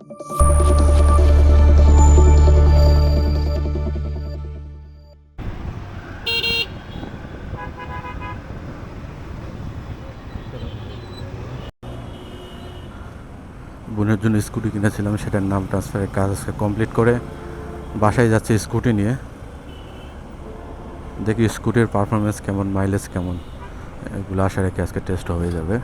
বোনের জন্য স্কুটি কিনেছিলাম, সেটার নাম ট্রান্সফারের কাজ আজকে কমপ্লিট করে বাসায় যাচ্ছি স্কুটি নিয়ে। দেখি স্কুটির পারফরমেন্স কেমন, মাইলেজ কেমন, এগুলো আশা রেখে আজকে টেস্ট হয়ে যাবে।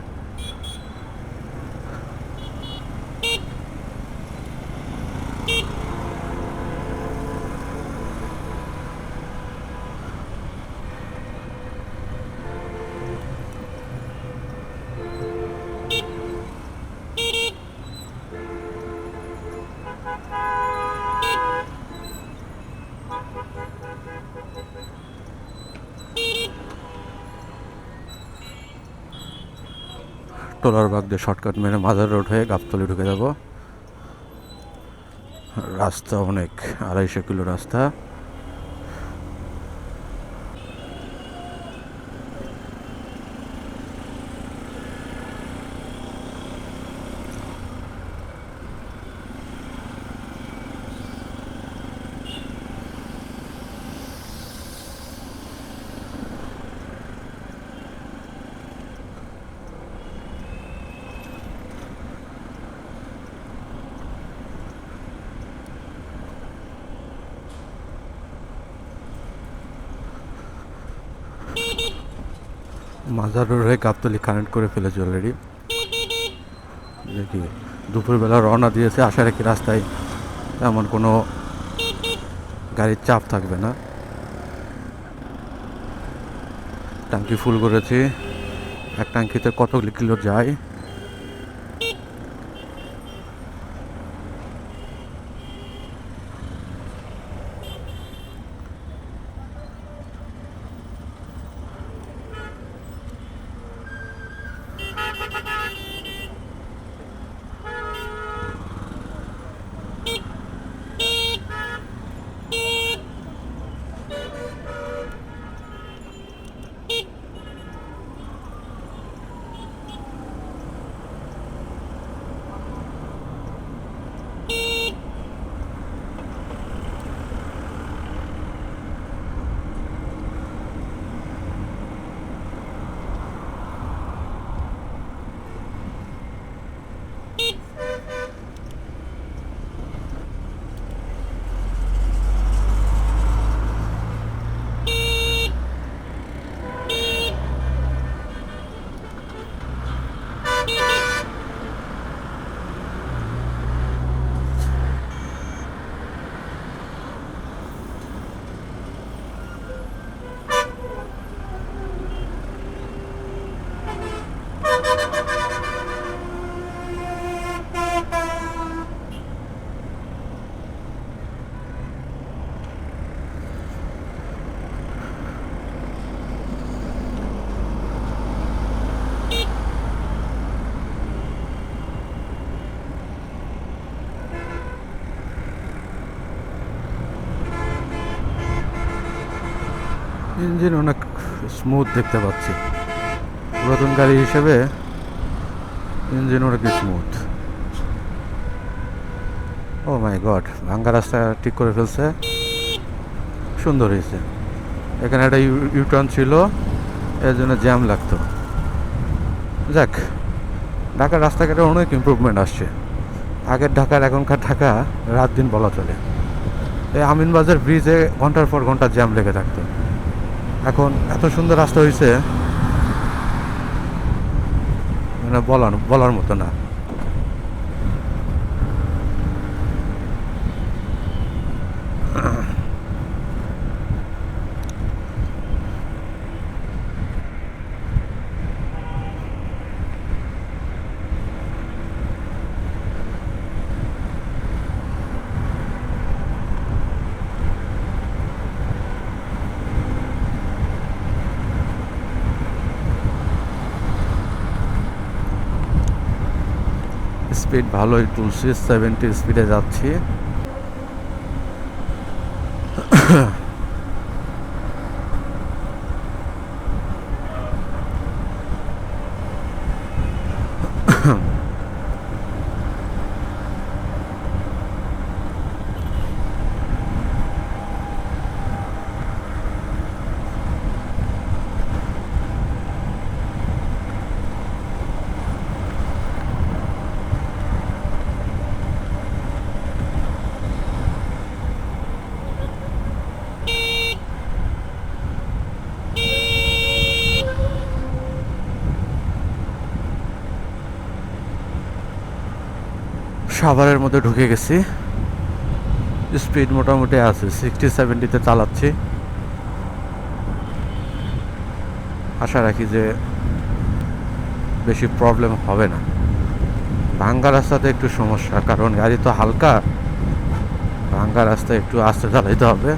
টোলার বাগ দিয়ে শর্টকাট মেরে মাজার রোড হয়ে গাবতলী ঢুকে যাব। রাস্তা অনেক, 250 কিলো রাস্তা। মাজার রোড হয়ে গাবতলী কানেক্ট করে ফেলেছে অলরেডি। দেখি দুপুরবেলা রওনা দিয়েছে, আশা রাখি রাস্তায় তেমন কোনো গাড়ির চাপ থাকবে না। ট্যাঙ্কি ফুল করেছি। এক ট্যাঙ্কিতে কত কিলো যায় ইঞ্জিন অনেক স্মুথ দেখতে পাচ্ছি। পুরাতন গাড়ি হিসেবে ইঞ্জিন অনেক স্মুথ। ও মাই গড, ভাঙ্গা রাস্তা ঠিক করে ফেলছে, সুন্দর হয়েছে। এখানে একটা ইউটার্ন ছিল, এর জন্য জ্যাম লাগতো। যাক, ঢাকার রাস্তাঘাটে অনেক ইমপ্রুভমেন্ট আসছে। আগের ঢাকার এখনকার ঢাকা রাত দিন বলা চলে। এই আমিনবাজার ব্রিজে ঘন্টার পর ঘন্টা জ্যাম লেগে থাকতো, এখন এত সুন্দর রাস্তা হয়েছে, মানে বলার মতো না। স্পিড ভালোই তুলছি, 70 স্পিডে যাচ্ছি। সাভারের মধ্যে ঢুকে গেছি। স্পিড মোটামুটি আছে 60-70-তে চালাচ্ছি। আশা রাখি যে বেশি প্রবলেম হবে না। ভাঙ্গা রাস্তাতে একটু সমস্যা, কারণ গাড়ি তো হালকা, ভাঙ্গা রাস্তায় একটু আস্তে চালাইতে হবে।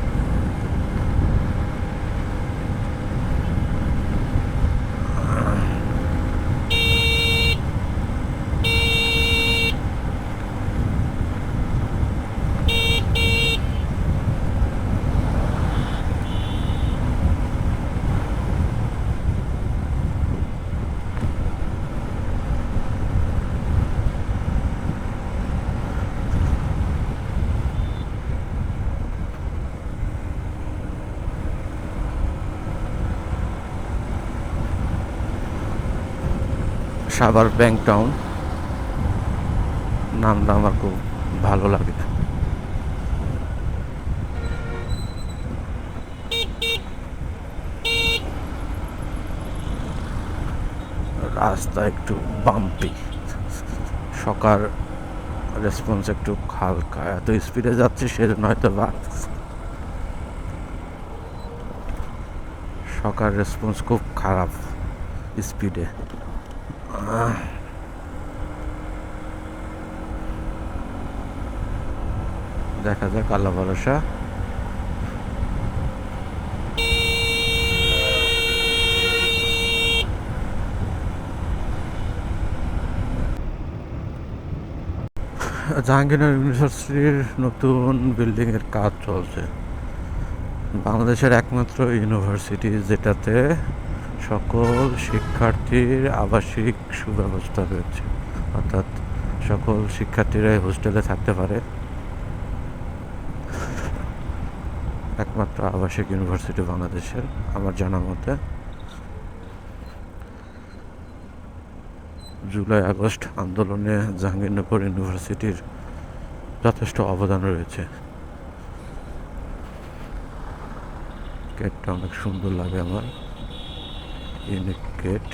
সাভার ব্যাংক টাউন নামটা আমার খুব ভালো লাগে। রাস্তা একটু বাম্পি, সকার রেসপন্স একটু হালকা, এত স্পিডে যাচ্ছে সেজন্য হয়তো বা সকার রেসপন্স খুব খারাপ স্পিডে। দেখা যাক, আল্লাহ ভরসা। জাহাঙ্গীরনগর ইউনিভার্সিটির নতুন বিল্ডিংয়ের কাজ চলছে। বাংলাদেশের একমাত্র ইউনিভার্সিটি যেটাতে সকল শিক্ষার্থীর আবাসিক সুব্যবস্থা রয়েছে, অর্থাৎ সকল শিক্ষার্থীরাই হোস্টেলে থাকতে পারে। একমাত্র আবাসিক ইউনিভার্সিটি বাংলাদেশের আমার জানা মতে। জুলাই আগস্ট আন্দোলনে জাহাঙ্গীরনগর ইউনিভার্সিটির যথেষ্ট অবদান রয়েছে। গেটটা অনেক সুন্দর লাগে আমার, ইউনিক গেট।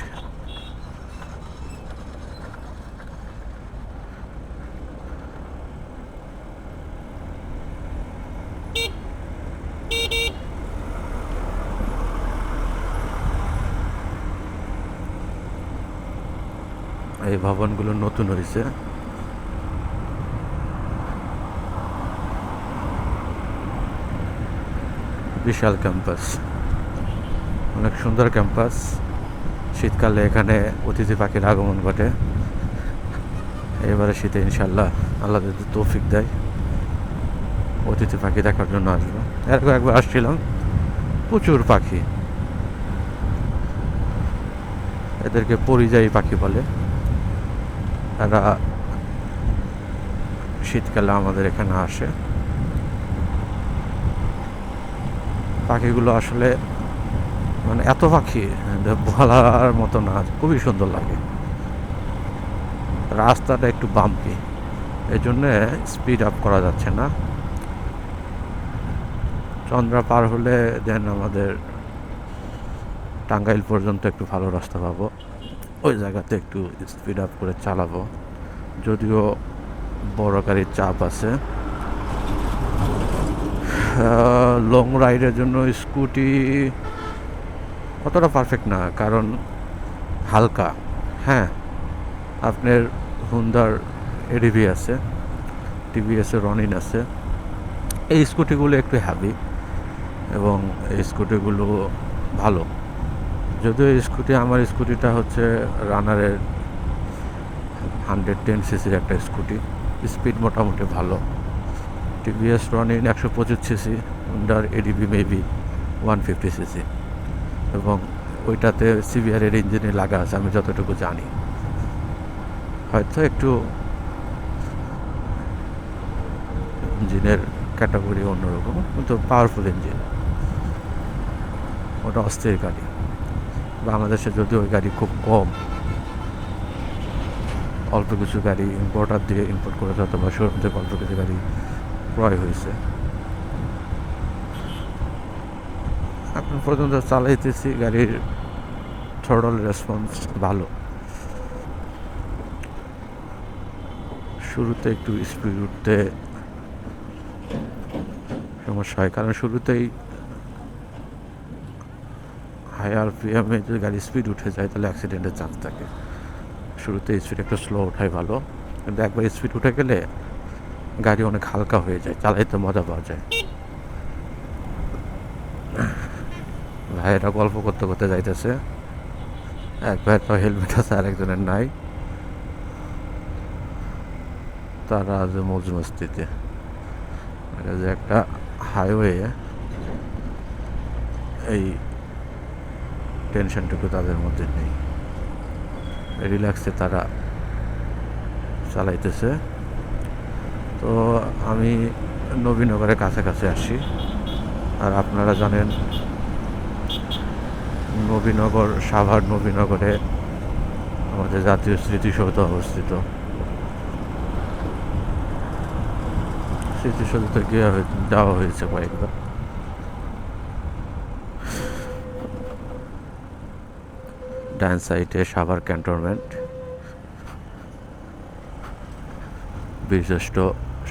এই ভবনগুলো নতুন হয়েছে। বিশাল ক্যাম্পাস, অনেক সুন্দর ক্যাম্পাস। শীতকালে এখানে অতিথি পাখির আগমন ঘটে। এবারে শীতে ইনশাল্লাহ আল্লাহ যদি তৌফিক দেয় অতিথি পাখি দেখার জন্য আসবো। এরকম একবার আসছিলাম, প্রচুর পাখি। এদেরকে পরিযায়ী পাখি বলে। এরা শীতকালে আমাদের এখানে আসে। পাখিগুলো আসলে মানে এত পাখি বলার মতো না, খুবই সুন্দর লাগে। রাস্তাটা একটু বাম্পি, এই জন্যে স্পিড আপ করা যাচ্ছে না। চন্দ্রা পার হলে দেন আমাদের টাঙ্গাইল পর্যন্ত একটু ভালো রাস্তা পাবো, ওই জায়গাতে একটু স্পিড আপ করে চালাবো। যদিও বড় গাড়ির চাপ আছে। লং রাইডের জন্য স্কুটি অতটা পারফেক্ট না, কারণ হালকা। হ্যাঁ, আপনার হুন্ডার এডিভি আছে, টিভিএসের রনিন আছে। এই স্কুটিগুলো একটু হ্যাভি এবং এই স্কুটিগুলো ভালো। যদিও এই স্কুটি, আমার স্কুটিটা হচ্ছে রানারের 110 সিসির একটা স্কুটি, স্পিড মোটামুটি ভালো। টিভিএস রনিন 125 সিসি, হুন্ডার এডিবি মেবি 150 সিসি, এবং ওইটাতে সিভিআরের ইঞ্জিনে লাগা আছে আমি যতটুকু জানি। হয়তো একটু ইঞ্জিনের ক্যাটাগরি অন্যরকম, কিন্তু পাওয়ারফুল ইঞ্জিন। ওটা অস্থির গাড়ি। বাংলাদেশে যদিও ওই গাড়ি খুব কম, অল্প কিছু গাড়ি ইম্পোর্টার দিয়ে ইম্পোর্ট করেছে, অথবা শোরুম থেকে অল্প কিছু গাড়ি ক্রয় হয়েছে। এখন পর্যন্ত চালাইতেছি, গাড়ির থ্রটল রেসপন্স ভালো। শুরুতে একটু স্পিড উঠতে সমস্যা হয়, কারণ শুরুতেই হাই আরপিএমে যদি গাড়ি স্পিড উঠে যায় তাহলে অ্যাক্সিডেন্টের চান্স থাকে। শুরুতে স্পিড একটু স্লো ওঠাই ভালো, কিন্তু একবার স্পিড উঠে গেলে গাড়ি অনেক হালকা হয়ে যায়, চালাইতে মজা পাওয়া যায়। ভাইয়েরা গল্প করতে করতে যাইতেছে, এক ভাইয়ের তো হেলমেট আছে আর একজনের নাই, তারা আজ মৌজ মস্তিতে। যে একটা হাইওয়ে, এই টেনশনটুকু তাদের মধ্যে নেই, রিল্যাক্সে তারা চালাইতেছে। তো আমি নবীনগরের কাছাকাছি আসি, আর আপনারা জানেন নবীনগর, সাভার নবীনগরে আমাদের জাতীয় স্মৃতিসৌধ অবস্থিত। স্মৃতিসৌধতে গিয়ে যাওয়া হয়েছে কয়েকবার। ডান সাইডে সাভার ক্যান্টনমেন্ট, বীরশ্রেষ্ঠ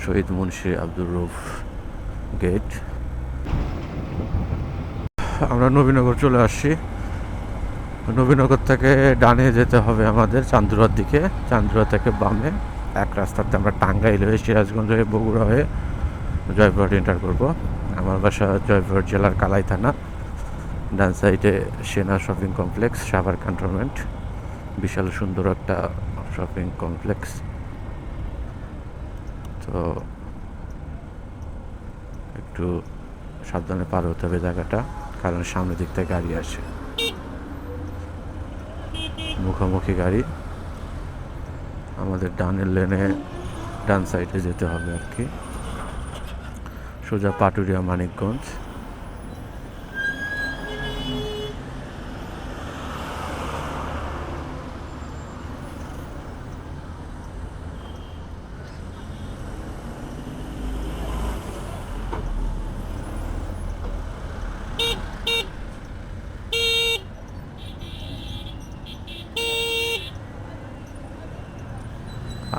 শহীদ মুন্সি আব্দুর রউফ গেট। আমরা নবীনগর চলে আসছি। নবীনগর থেকে ডানে যেতে হবে আমাদের চান্দুরার দিকে, চান্দুরা থেকে বামে এক রাস্তাতে আমরা টাঙ্গাইল হয়ে, সিরাজগঞ্জ হয়ে, বগুড়া হয়ে জয়পুরহাট এন্টার করব। আমার বাসা জয়পুরহাট জেলার কালাই থানা। ডান সাইডে সেনা শপিং কমপ্লেক্স, সাভার ক্যান্টনমেন্ট, বিশাল সুন্দর একটা শপিং কমপ্লেক্স। তো একটু সাবধানে পার হতে হবে জায়গাটা, কারণ সামনের দিক থেকে গাড়ি আসে, মুখোমুখি গাড়ি। আমাদের ডানের লেনে ডান সাইডে যেতে হবে আর কি, সোজা পাটুরিয়া মানিকগঞ্জ।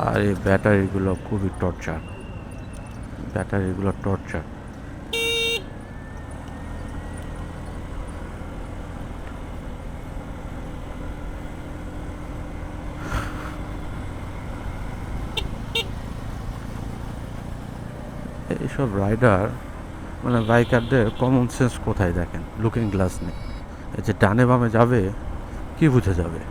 আর এই ব্যাটারিগুলো খুবই টর্চার, ব্যাটারিগুলো টর্চার। এইসব রাইডার মানে বাইকারদের কমন সেন্স কোথায় দেখেন, লুকিং গ্লাস নেই। এই যে ডানে বামে যাবে, কি বুঝে যাবে?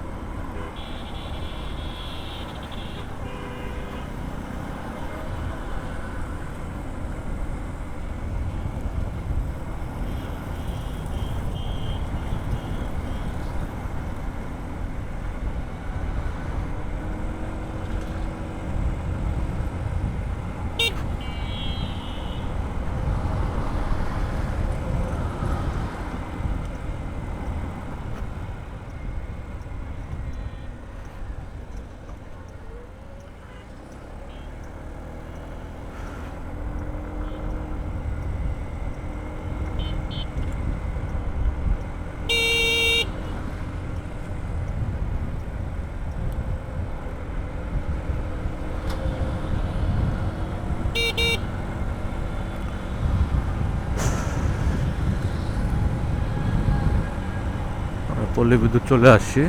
পল্লী বিদ্যুৎ চলে আসছি,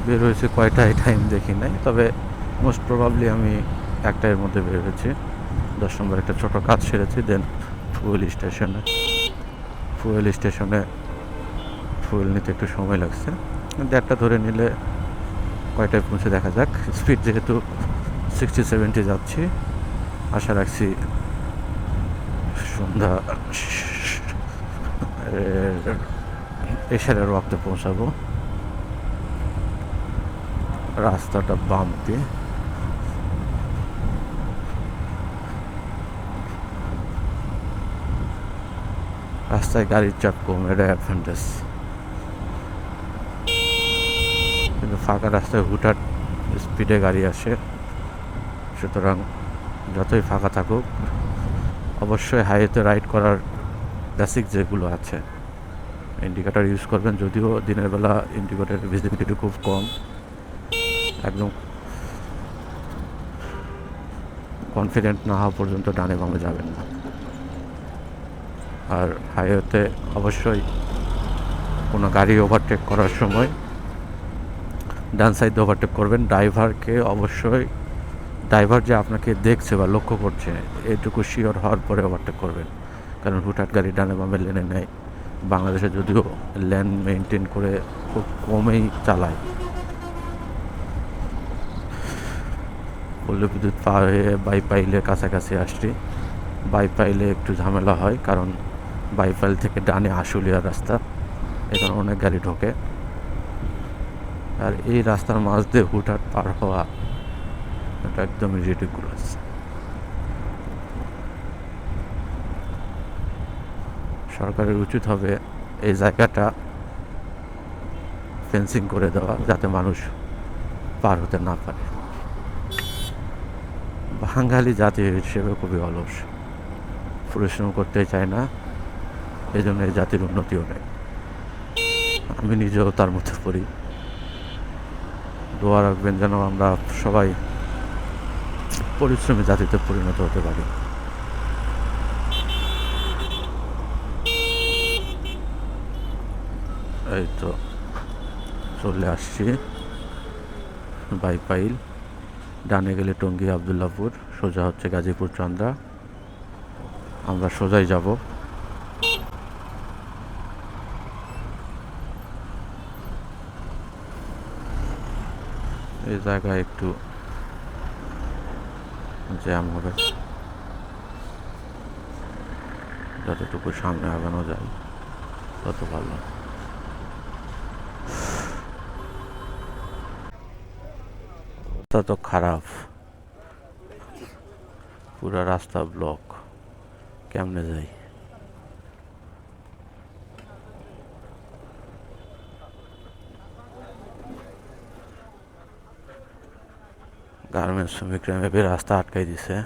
বের হয়েছে কয়টায় টাইম দেখি নাই, তবে মোস্ট প্রবাবলি আমি একটার মধ্যে বের হয়েছি। 10 নম্বর একটা ছোটো কাজ সেরেছি, দেন ফুয়েল স্টেশনে ফুয়েল নিতে একটু সময় লাগছে, কিন্তু একটা ধরে নিলে কয়টায় পৌঁছে দেখা যাক। স্পিড যেহেতু 60-70 যাচ্ছি, আশা রাখছি সন্ধ্যা এশারের ওয়াক্তে পৌঁছাবো। রাস্তাটা বাম্পি, রাস্তায় গাড়ির চাপ কম, এটা অ্যাডভান্টেজ। কিন্তু ফাঁকা রাস্তায় হুটহাট স্পিডে গাড়ি আসে, সুতরাং যতই ফাঁকা থাকুক অবশ্যই হাইওয়েতে রাইড করার বেসিক যেগুলো আছে, ইন্ডিকেটার ইউজ করবেন। যদিও দিনের বেলা ইন্ডিকেটারের ভিজিবিলিটি খুব কম, একদম কনফিডেন্ট না হওয়া পর্যন্ত ডানে বামে যাবেন না। আর হাইওয়েতে অবশ্যই কোনো গাড়ি ওভারটেক করার সময় ডান সাইড ওভারটেক করবেন। ড্রাইভারকে অবশ্যই, ড্রাইভার যে আপনাকে দেখছে বা লক্ষ্য করছে এটুকু শিওর হওয়ার পরে ওভারটেক করবেন, কারণ হুটহাট গাড়ি ডানে বামে লেনে নেয়। বাংলাদেশে যদিও লেন মেনটেন করে খুব কমই চালায়। পল্লী বিদ্যুৎ পার হয়ে বাইপাইলের কাছাকাছি আসছি। বাইপাইলে একটু ঝামেলা হয়, কারণ বাইপাইল থেকে ডানে আশুলিয়ার রাস্তা, এখানে অনেক গাড়ি ঢোকে। আর এই রাস্তার মাঝ দিয়ে হুটহাট পার হওয়া এটা একদমই রিডিকুলাস। সরকারের উচিত হবে এই জায়গাটা ফেন্সিং করে দেওয়া, যাতে মানুষ পার হতে না পারে। বাঙালি জাতি হিসেবে খুবই অলস, পরিশ্রম করতে চায় না, এই জন্য এই জাতির উন্নতিও নেই। আমি নিজেও তার মধ্যে পড়ি। দোয়া রাখবেন যেন আমরা সবাই পরিশ্রমী জাতিতে পরিণত হতে পারি। এই তো চলে আসছি বাইপাইল। ডানে গেলে টঙ্গী আবদুল্লাপুর, সোজা হচ্ছে গাজীপুর চন্দ্রা। আমরা সোজাই যাব। এই জায়গায় একটু জ্যাম হবে, যতটুকু সামনে আগানো যায় তত ভালো। তা তো খারাপ, পুরো রাস্তা ব্লক, কেমনে যাই? গার্মেন্টস শ্রমিকরা মেপে রাস্তা আটকাই দিছে।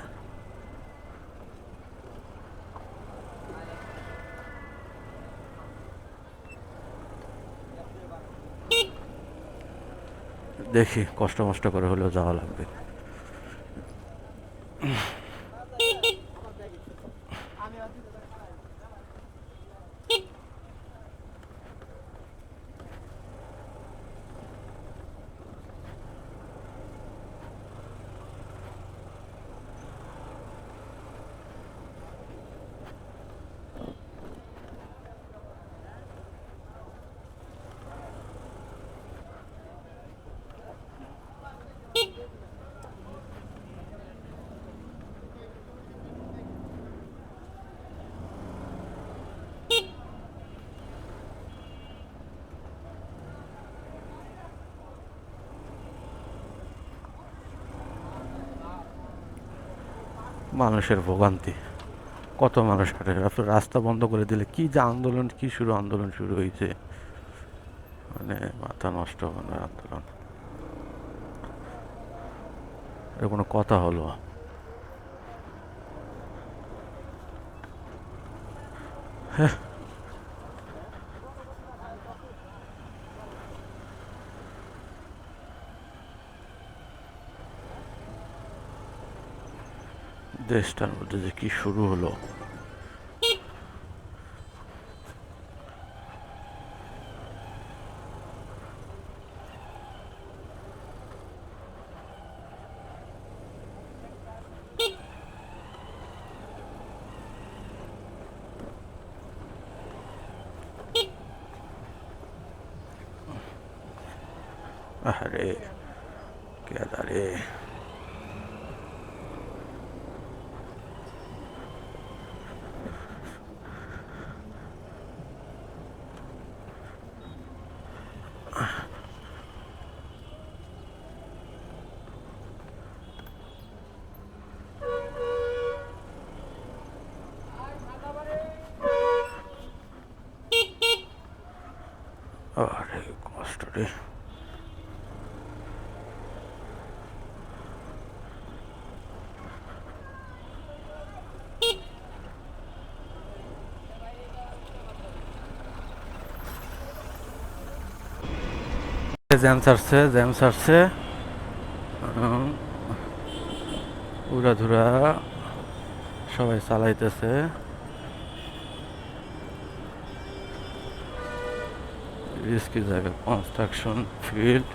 দেখি, কষ্ট মষ্ট করে হলেও যাওয়া লাগবে। মানুষের ভোগান্তি, কত মানুষ হাঁটে। রাস্তা বন্ধ করে দিলে কি যে আন্দোলন, কি আন্দোলন শুরু হয়েছে, মানে মাথা নষ্ট মানে আন্দোলন। এর কোনো কথা হলো? হ্যাঁ, দেশটার মধ্যে যে কি শুরু হলো। আরে কেদারে, আরে কষ্ট রে। জ্যাম সারছে, জ্যাম সারছে। উড়াধুরা সবাই চালাইতেছে। রিস্কি জায়গা, কনস্ট্রাকশন ফিল্ড।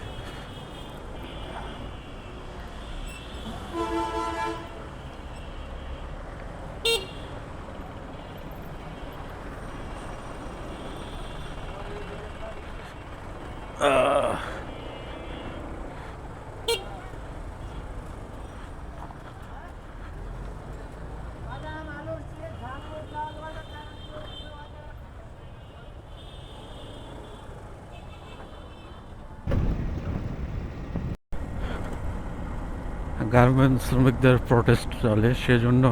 গার্মেন্টস শ্রমিকদের প্রটেস্ট চলে, সেজন্য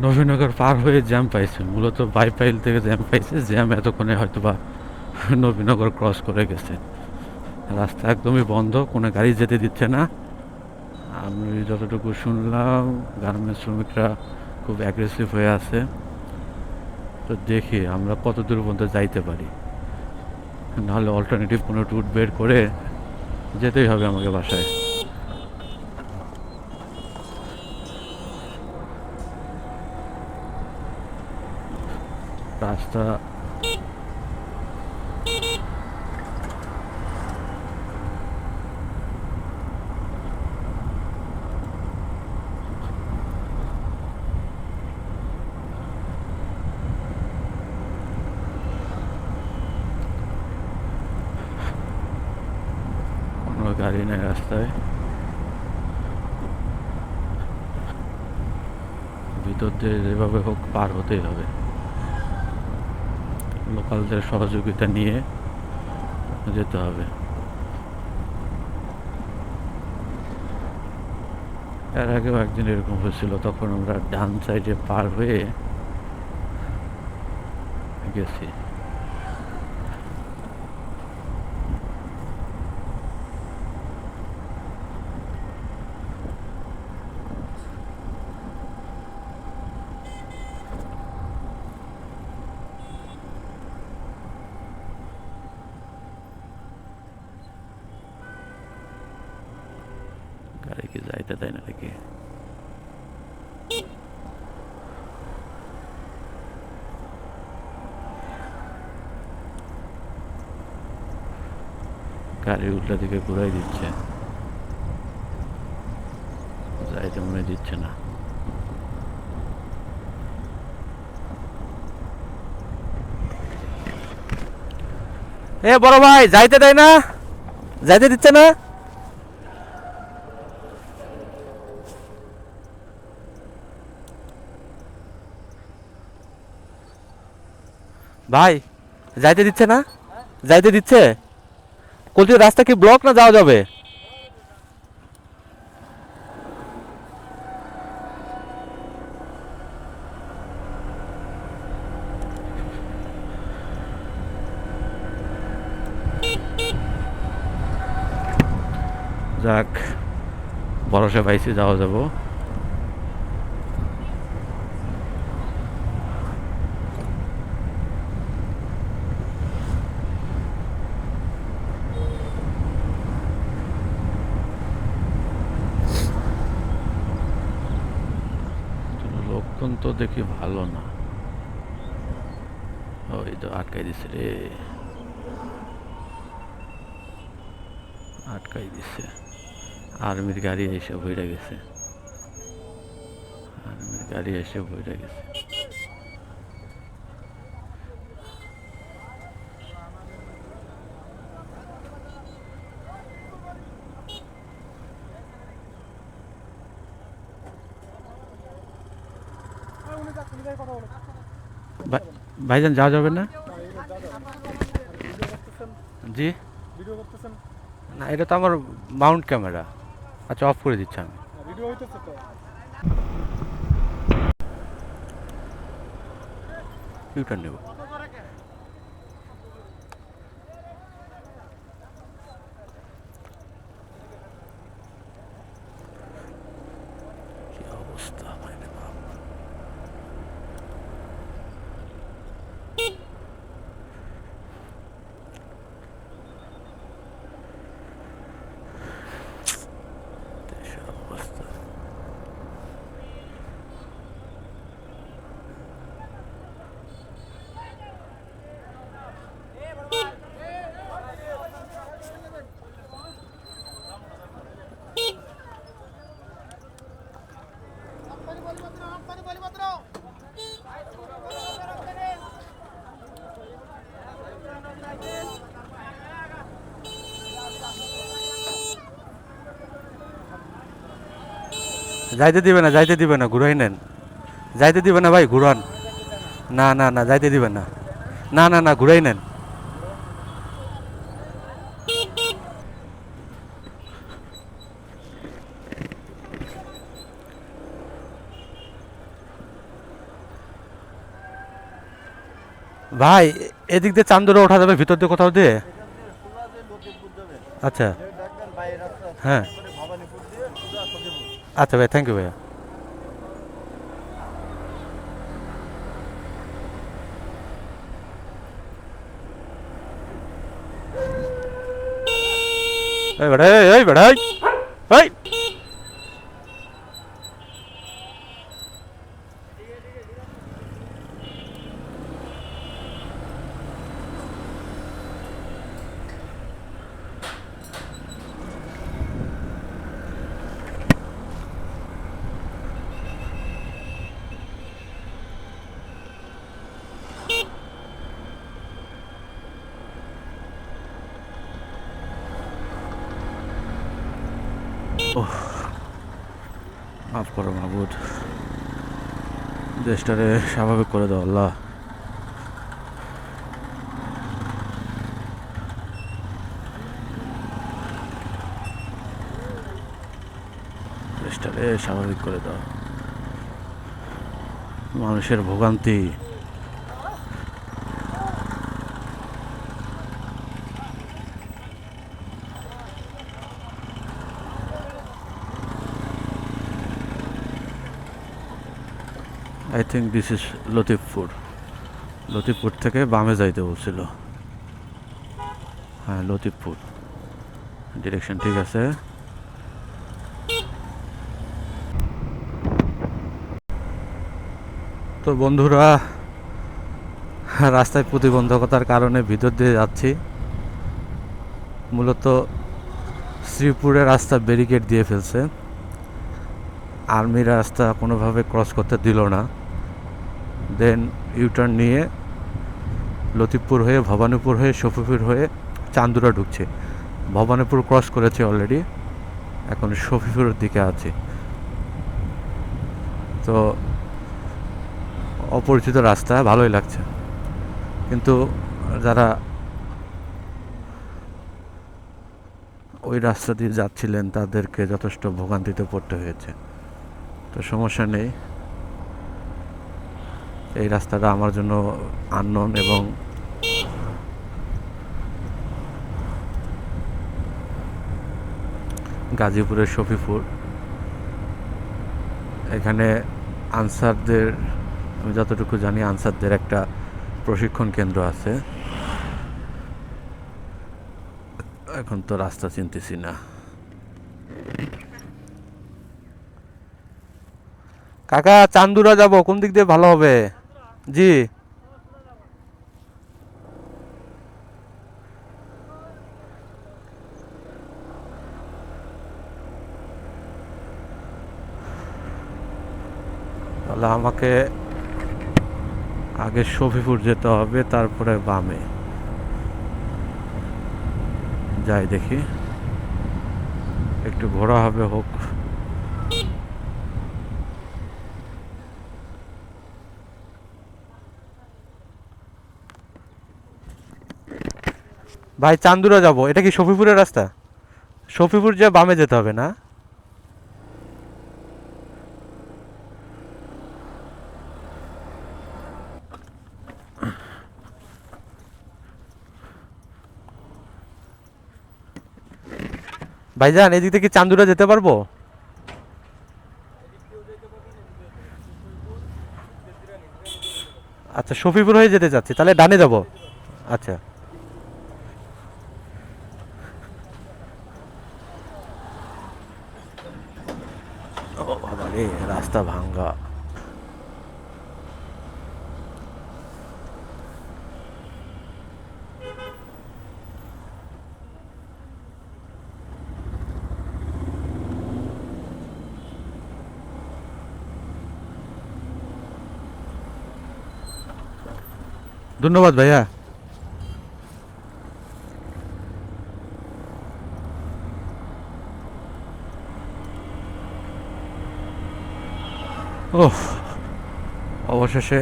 নবীনগর পার হয়ে জ্যাম পাইছে। মূলত বাইপাইল থেকে জ্যাম পাইছে। জ্যাম এতক্ষণে হয়তো বা নবীনগর ক্রস করে গেছে। রাস্তা একদমই বন্ধ, কোনো গাড়ি যেতে দিচ্ছে না। আমি যতটুকু শুনলাম গার্মেন্টস শ্রমিকরা খুব অ্যাগ্রেসিভ হয়ে আছে। তো দেখি আমরা কত দূর পর্যন্ত যাইতে পারি, নাহলে অল্টারনেটিভ কোনো রুট বের করে যেতেই হবে আমাকে বাসায়। রাস্তা কোনো গাড়ি নেই রাস্তায়। ভিতর দিয়ে যেভাবে হোক পার হতেই হবে, লোকালদের সহযোগিতা নিয়ে যেতে হবে। এর আগেও একদিন এরকম হয়েছিল, তখন আমরা ডান সাইডে পার হয়ে গেছি। গাড়ি কি যাইতে দেয় না নাকি? গাড়ি উল্টা দিকে ঘুরাই দিচ্ছে, যাইতে মনে দিচ্ছে না। এ বড় ভাই, যাইতে দেয় না, যাইতে দিচ্ছে না। ভাই যাইতে দিচ্ছে না, যাইতে দিচ্ছে। কোথায় রাস্তা কি ব্লক না যাওয়া যাবে? যাক, ভরসা পাইছি, যাওয়া যাবো। লক্ষণ তো দেখি ভালো না। ওই তো আটকাই দিছে রে, আটকাই দিছে। আর্মির গাড়ি এসে বইরা গেছে, আর্মির গাড়ি এসে বইরা গেছে। ভাইজান যাওয়া যাবে না? জি না, এটা তো আমার মাউন্ট ক্যামেরা। আচ্ছা, অফ করে দিচ্ছি আমি। ইউটার্ন নেব। কি অবস্থা মানে বাপ। দেশের অবস্থা যাইতে দিবে না, যাইতে দিবে না, ঘুরাই নেন। যাইতে দিবে না ভাই, ঘুরান। না না না, যাইতে দিবে না। না না না, ঘুরাই নেন। ভাই, এদিক দিয়ে চান্দুরা ওঠা যাবে ভিতর দিয়ে কোথাও দিয়ে? আচ্ছা। হ্যাঁ। আচ্ছা ভাই, থ্যাংক ইউ ভাইয়া। এই বেড়া, এই বেড়া, এই। ওহ, মাফ করো মাহবুদ, দেশটারে স্বাভাবিক করে দাও আল্লাহ। দেশটারে স্বাভাবিক করে দাও। মানুষের ভোগান্তি। I think this is Latifpur. Latifpur থেকে বামে যাইতে বলছিল। হ্যাঁ, লতিফপুর ডিরেকশন ঠিক আছে। তো বন্ধুরা, রাস্তায় প্রতিবন্ধকতার কারণে ভিতর দিয়ে যাচ্ছি। মূলত শ্রীপুরের রাস্তা ব্যারিকেড দিয়ে ফেলছে, আর্মি রাস্তা কোনোভাবে ক্রস করতে দিল না। দেন ইউটার্ন নিয়ে লতিফপুর হয়ে, ভবানীপুর হয়ে, শফিপুর হয়ে চান্দুরা ঢুকছে। ভবানীপুর ক্রস করেছে অলরেডি, এখন শফিপুরের দিকে আছে। তো অপরিচিত রাস্তা, ভালোই লাগছে, কিন্তু যারা ওই রাস্তা দিয়ে যাচ্ছিলেন তাদেরকে যথেষ্ট ভোগান্তিতে পড়তে হয়েছে। তো সমস্যা নেই, এই রাস্তাটা আমার জন্য আননোন। এবং গাজীপুরের শফিপুর, এখানে আনসারদের, আমি যতটুকু জানি আনসারদের একটা প্রশিক্ষণ কেন্দ্র আছে। এখন তো রাস্তা চিনতেছি না। কাকা, চান্দুরা যাব, কোন দিক দিয়ে ভালো হবে? জি। তাহলে আমাকে আগে শফিপুর যেতে হবে, তারপরে বামে যাই, দেখি একটু ঘোরা হবে, হোক। ভাই, চান্দুরা যাব, এটা কি শফিপুরের রাস্তা? শফিপুর যে বামে যেতে হবে না? ভাইজান, এদিক থেকে চান্দুরা যেতে পারবো? আচ্ছা, শফিপুর হয়ে যেতে চাচ্ছি, তাহলে ডানে যাব। আচ্ছা। ও বাবা রে, রাস্তা ভাঙ্গা। ধন্যবাদ ভাইয়া। ওহ, অবশেষে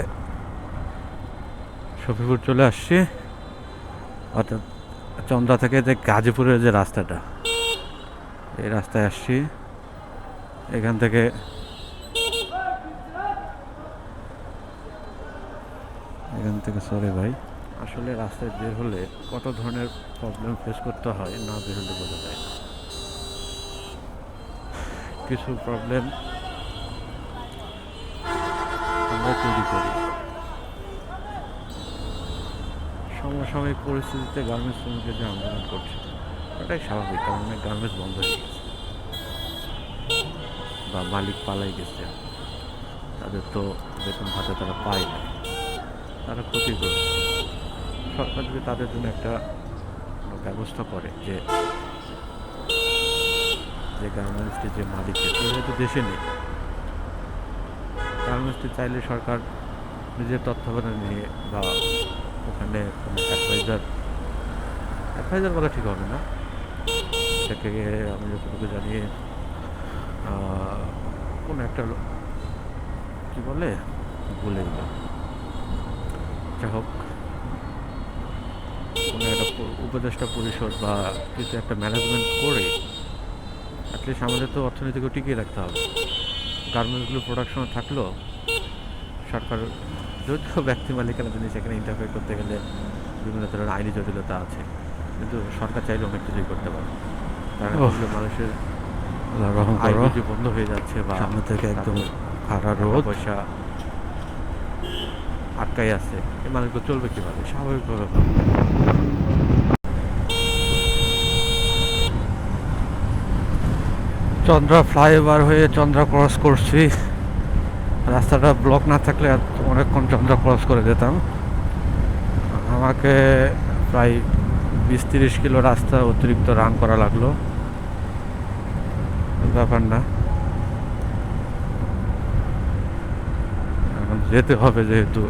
শফিপুর চলে আসছি, অর্থাৎ চন্দ্রা থেকে যে গাজীপুরের যে রাস্তাটা, এই রাস্তায় আসছি। এখান থেকে সরি ভাই, আসলে রাস্তায় বের হলে কত ধরনের প্রবলেম ফেস করতে হয়, না বের হলে বোঝা যায় না। কিছু প্রবলেম আমরা তৈরি করি। সমসাময়িক পরিস্থিতিতে গার্মেন্টস শ্রমিকের যে আন্দোলন করছে, ওটাই স্বাভাবিক, কারণ গার্মেন্টস বন্ধ হয়ে গেছে বা মালিক পালাই গেছে, তাদের তো বেতন ভাতা তারা পায় না, তারা ক্ষতিগ্রস্ত। সরকার যদি তাদের জন্য একটা ব্যবস্থা করে যে গার্মেন্টসটি যে মালিকের, যেহেতু দেশে নেই, গার্মেন্টসটি চাইলে সরকার নিজের তত্ত্বাবধানে নিয়ে বা ওখানে কোনো অ্যাডভাইজার বলা ঠিক হবে না, সেটাকে আমি যতটুকু জানিয়ে কোনো একটা কী বলে ভুলে গেলাম, যা হোক কোনো একটা উপদেষ্টা পরিষদ বা কিছু একটা ম্যানেজমেন্ট করে অ্যাটলিস্ট আমাদের তো অর্থনীতিকে টিকিয়ে রাখতে হবে। গার্মেন্টসগুলো প্রোডাকশন থাকলো, সরকার যদিও ব্যক্তি মালিকানা জিনিস এখানে ইন্টারফেয়ার করতে গেলে বিভিন্ন ধরনের আইনি জটিলতা আছে, কিন্তু সরকার চাইলে অনেক কিছুই করতে পারে। কারণ মানুষের আয় যদি বন্ধ হয়ে যাচ্ছে বা সামনে থেকে একদম খারাপ রোদ পয়সা আটকাই আছে, এই মানুষগুলো চলবে কীভাবে? স্বাভাবিকভাবে চন্দ্রা ফ্লাইওভার হয়ে চন্দ্রা ক্রস করছি। রাস্তাটা ব্লক না থাকলে অনেকক্ষণ চন্দ্রা ক্রস করে যেতাম। আমাকে প্রায় 20-30 কিলো রাস্তা অতিরিক্ত রান করা লাগলো, ব্যাপার না, এখন যেতে হবে যেহেতু।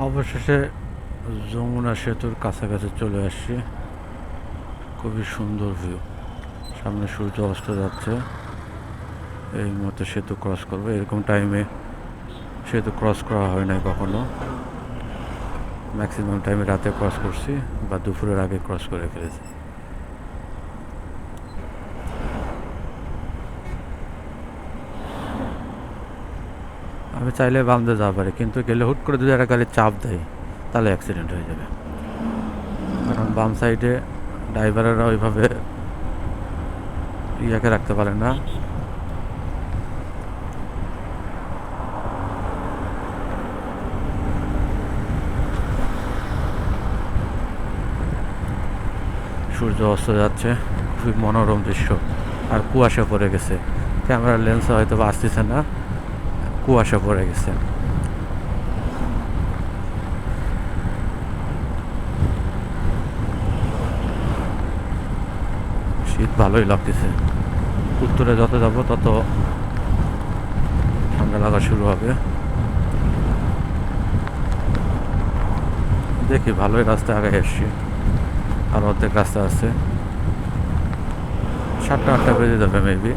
অবশেষে যমুনা সেতুর কাছাকাছি চলে আসছি। খুবই সুন্দর ভিউ, সামনে সূর্য অস্ত যাচ্ছে। এই মুহূর্তে সেতু ক্রস করবো, এরকম টাইমে সেতু ক্রস করা হয় নাই কখনো। ম্যাক্সিমাম টাইমে রাতে ক্রস করছি বা দুপুরের আগে ক্রস করে ফেলেছি। আমি চাইলে বাম দিয়ে যাওয়া পারি, কিন্তু গেলে হুট করে যদি একটা গাড়ি চাপ দেয় তাহলে অ্যাক্সিডেন্ট হয়ে যাবে, কারণ বাম সাইডে ড্রাইভারেরা ওইভাবে ইয়াকে রাখতে পারে না। সূর্য অস্ত যাচ্ছে, খুবই মনোরম দৃশ্য, আর কুয়াশা পড়ে গেছে। ক্যামেরার লেন্সে হয়তো বা আসতেছে না, কুয়াশা পড়ে গেছে। শীত ভালোই লাগতেছে। উত্তরে যত যাব তত ঠান্ডা লাগা শুরু হবে। দেখি, ভালোই রাস্তা আগে এসছি, আর অর্ধেক রাস্তা আছে। 7টা-8টা বেজে যাবে মেবি।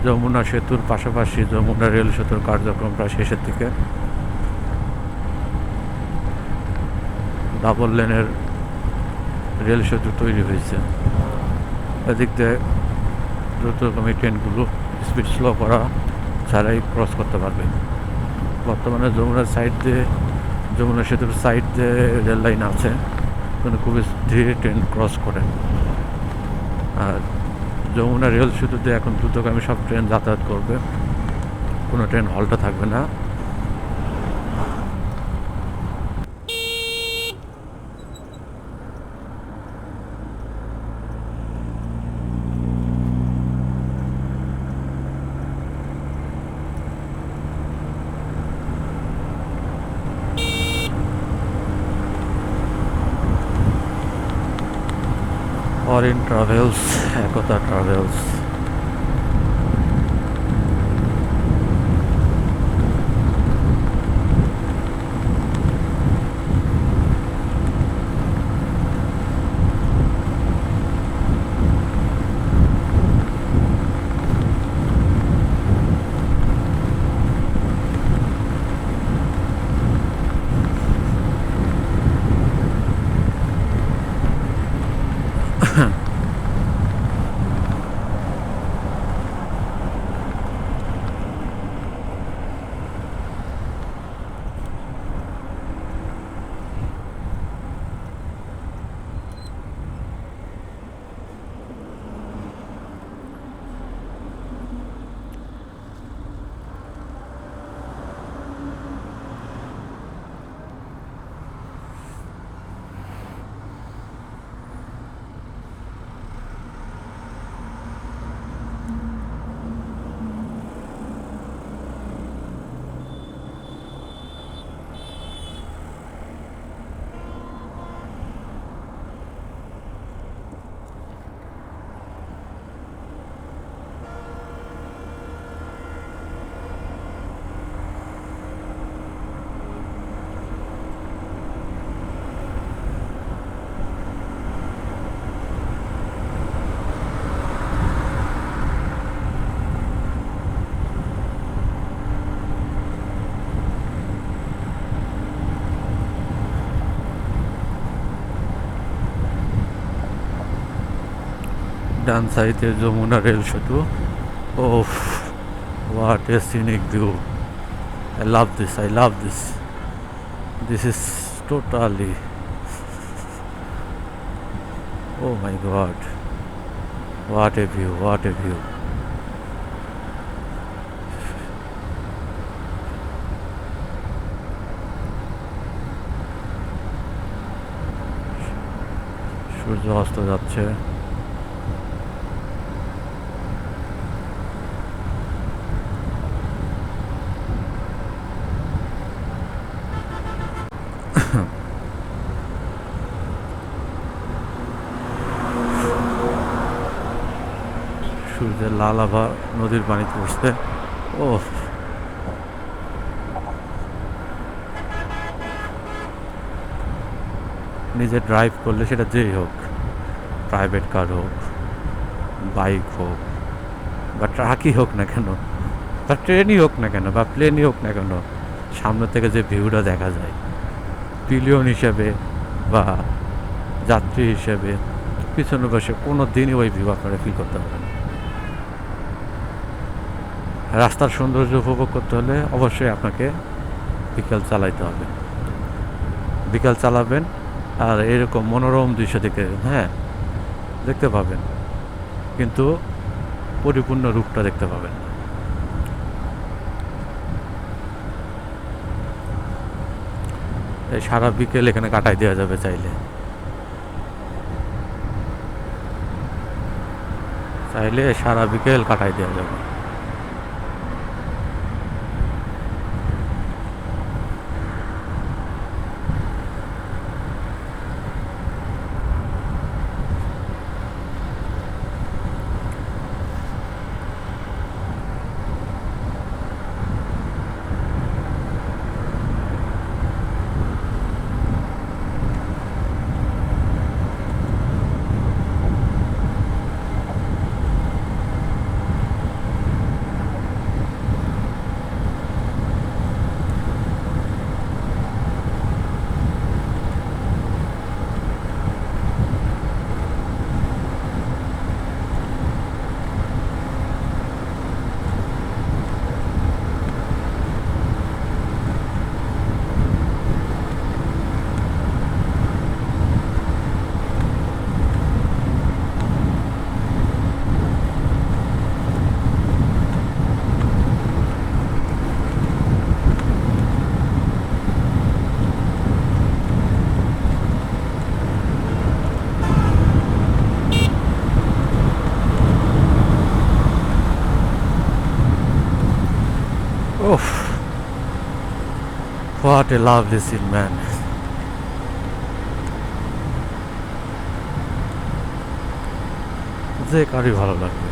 যমুনা সেতুর পাশাপাশি যমুনা রেল সেতুর কার্যক্রম প্রায় শেষের দিকে। ডাবল লেনের রেল সেতু তৈরি হয়েছে। এদিক দিয়ে দ্রুতগামী ট্রেনগুলো স্পিড স্লো করা ছাড়াই ক্রস করতে পারবে। বর্তমানে যমুনা সেতুর সাইড দিয়ে রেল লাইন আছে, কিন্তু খুবই ধীরে ট্রেন ক্রস করে। আর যমুনা রেল সেতুতে এখন দ্রুতগামী সব ট্রেন যাতায়াত করবে, কোনো ট্রেন হল্টে থাকবে না। অরিন ট্রাভেলস, একতা ট্রাভেলস। ডান সাইডে যমুনা রেল সেতু। ওফ, what a scenic view. I love this, I love this. This is totally, oh my god, what a view, what a view. সূর্য অস্ত যাচ্ছে। সূর্যের লাল আভা নদীর পানি পড়ছে। ও, নিজে ড্রাইভ করলে, সেটা যেই হোক, প্রাইভেট কার হোক, বাইক হোক, বা ট্রাকই হোক না কেন, বা ট্রেনই হোক না কেন, বা প্লেনই হোক না কেন, সামনে থেকে যে ভিউটা দেখা যায়, পিলিয়ন হিসেবে বা যাত্রী হিসেবে পিছনে বসে কোনো দিনই ওই ভিউ আপনারা ফিল করতে পারেন। রাস্তার সৌন্দর্য উপভোগ করতে হলে অবশ্যই আপনাকে বিকেল চালাইতে হবে। বিকেল চালাবেন আর এরকম মনোরম দৃশ্য দেখতে পাবেন, কিন্তু পরিপূর্ণ রূপটা দেখতে পাবেন না। এই সারা বিকেল এখানে কাটাই দেওয়া যাবে চাইলে সারা বিকেল কাটাই দেওয়া যাবে। What a lovely scene, man. যে কারই ভালো লাগবে।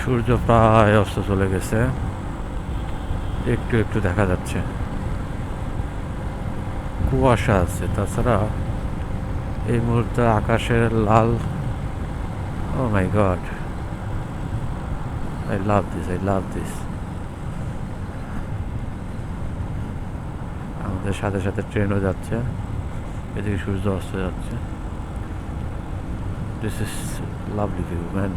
সূর্য প্রায় অস্ত চলে গেছে, একটু একটু দেখা যাচ্ছে, কুয়াশা আছে, তাছাড়া এই মুহূর্তে আকাশের লাল। Oh my God, I love this, I love this. আমাদের সাথে সাথে ট্রেনও যাচ্ছে, এদিকে সূর্য অস্ত যাচ্ছে। This is lovely view, man.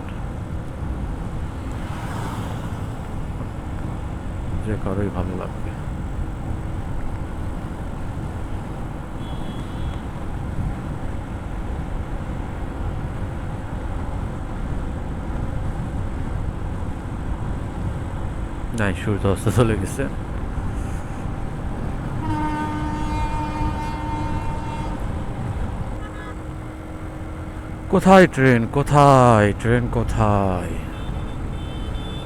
যে কারোই ভালো লাগবে। নাই, সূর্য অস্ত চলে গেছে। কোথায় ট্রেন, কোথায় ট্রেন, কোথায়?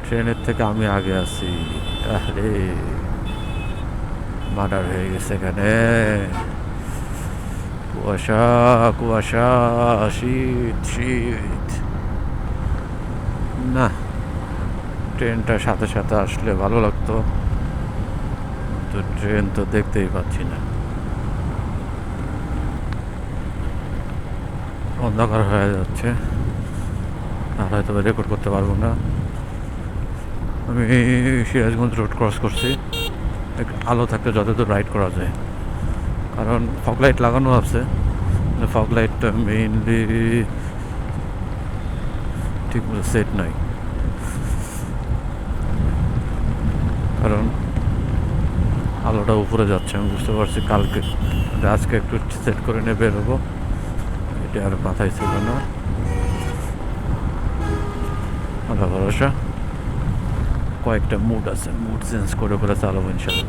ট্রেনের থেকে আমি আগে আছি। আরে মার্ডার হয়ে গেছে এখানে। কুয়াশা, কুয়াশা, শীত, শীত। না, ট্রেনটার সাথে সাথে আসলে ভালো লাগতো, তো ট্রেন তো দেখতেই পাচ্ছি না। অন্ধকার হয়ে যাচ্ছে, আর হয়তো রেকর্ড করতে পারবো না। আমি সিরাজগঞ্জ রোড ক্রস করছি, একটু আলো থাকতে যতদূর রাইড করা যায়, কারণ ফগ লাইট লাগানো আছে। ফগ লাইটটা মেইনলি ঠিক মতো সেট নাই, কারণ আলোটা উপরে যাচ্ছে। আমি বুঝতে পারছি কালকে, আজকে একটু সেট করে নিয়ে বের হবো, এটা আর মাথায় ছিল না। আল্লাহ ভরসা, কয়েকটা মুড আছে, মুড চেঞ্জ করে করে চালাবো ইনশাল্লাহ।